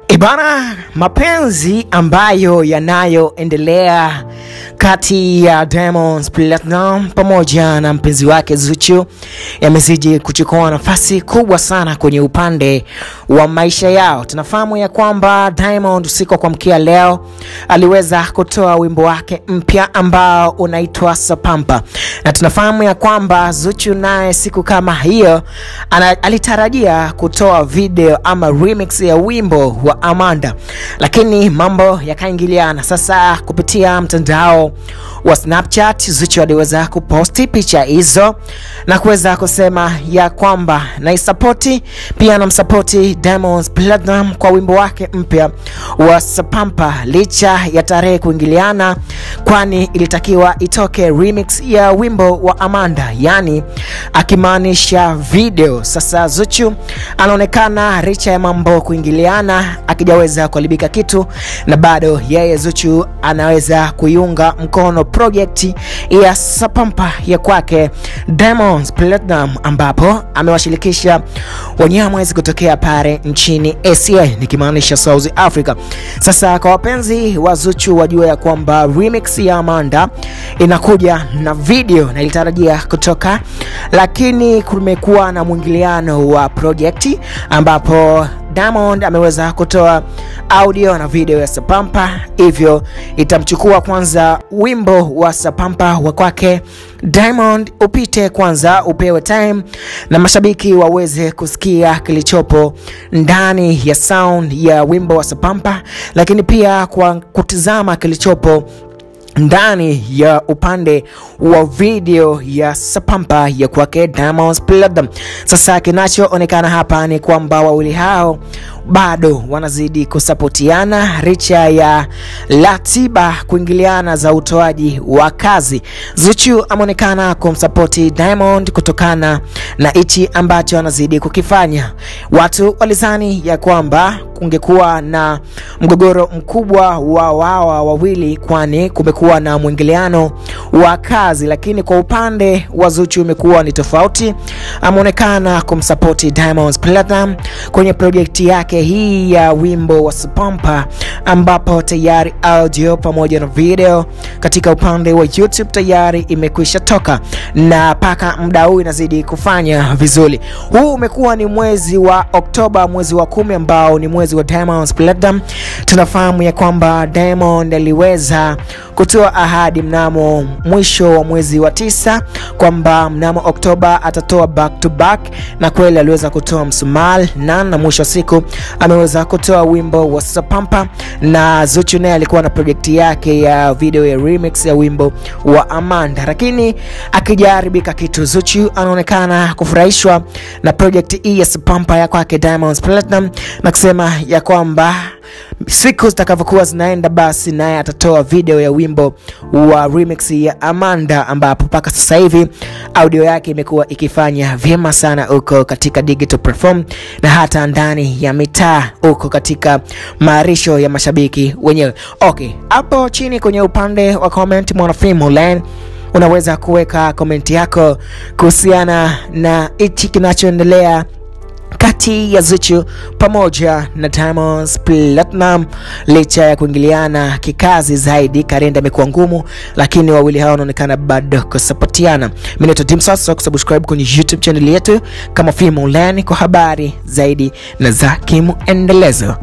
Ibana, mapenzi ambayo yanayoendelea kati ya Diamond Platnumz pamoja na mpenzi wake Zuchu yamezidi kuchukua nafasi kubwa sana kwenye upande wa maisha yao. Tunafahamu ya kwamba Diamond usiku kwa mkia leo aliweza kutoa wimbo wake mpya ambao unaitwa Sapampa, na tunafahamu ya kwamba Zuchu naye siku kama hiyo alitarajia kutoa video ama remix ya wimbo wa Amanda, lakini mambo yakaingiliana. Sasa kupitia mtandao wa Snapchat, Zuchu aliweza kuposti picha hizo na kuweza kusema ya kwamba naisapoti pia namsapoti Diamond Platnumz kwa wimbo wake mpya wa Sapampa licha ya tarehe kuingiliana, kwani ilitakiwa itoke remix ya wimbo wa Amanda, yani akimaanisha video. Sasa Zuchu anaonekana licha ya mambo kuingiliana akijaweza kualibika kitu, na bado yeye Zuchu anaweza kuiunga mkono project ya Sapampa ya kwake Diamond Platnumz, ambapo amewashirikisha wanyamwezi kutokea pale nchini Asia, nikimaanisha South Africa. Sasa kwa wapenzi wa Zuchu wajua ya kwamba remix ya Amanda inakuja na video na ilitarajia kutoka, lakini kumekuwa na mwingiliano wa project ambapo Diamond ameweza kutoa audio na video ya Sapampa, hivyo itamchukua kwanza wimbo wa Sapampa wa kwake Diamond upite kwanza, upewe time na mashabiki waweze kusikia kilichopo ndani ya sound ya wimbo wa Sapampa, lakini pia kwa kutizama kilichopo ndani ya upande wa video ya Sapampa ya kwake Diamond Platnumz. Sasa kinachoonekana hapa ni kwamba wawili hao bado wanazidi kusapotiana licha ya ratiba kuingiliana za utoaji wa kazi. Zuchu ameonekana kumsapoti Diamond kutokana na hichi ambacho anazidi kukifanya. Watu walizani ya kwamba kungekuwa na mgogoro mkubwa wa wawili, kwani kumekuwa na mwingiliano wa kazi, lakini kwa upande wa Zuchu imekuwa ni tofauti. Ameonekana kumsapoti Diamond Platnumz kwenye project yake hii ya wimbo wa Sapampa, ambapo tayari audio pamoja na video katika upande wa YouTube tayari imekwisha toka na paka muda huu inazidi kufanya vizuri. Huu umekuwa ni mwezi wa Oktoba, mwezi wa 10 ambao ni mwezi wa Diamond Platnumz. Tunafahamu ya kwamba Diamond aliweza kutoa ahadi mnamo mwisho wa mwezi wa 9 kwamba mnamo Oktoba atatoa back to back, na kweli aliweza kutoa msumal na mwisho siku ameweza kutoa wimbo wa Sapampa, na Zuchu naye alikuwa na project yake ya video ya remix ya wimbo wa Amanda, lakini akijaribika kitu. Zuchu anaonekana kufurahishwa na project hii ya Sapampa ya kwake Diamond Platnumz na kusema ya kwamba siku zitakavyokuwa zinaenda basi naye atatoa video ya wimbo wa remix ya Amanda, ambapo mpaka sasa hivi audio yake imekuwa ikifanya vyema sana huko katika digital platform na hata ndani ya mitaa huko katika maarisho ya mashabiki wenyewe. Okay, hapo chini kwenye upande wa comment Mwanafimu Line unaweza kuweka comment yako kuhusiana na hichi kinachoendelea kati ya Zuchu pamoja na Diamond Platnumz. Licha ya kuingiliana kikazi zaidi, kalenda imekuwa ngumu, lakini wawili hao wanaonekana bado kusapotiana. Mimi ni Tim Sasso, kusubscribe kwenye YouTube channel yetu kama Film Online kwa habari zaidi na za kimuendelezo.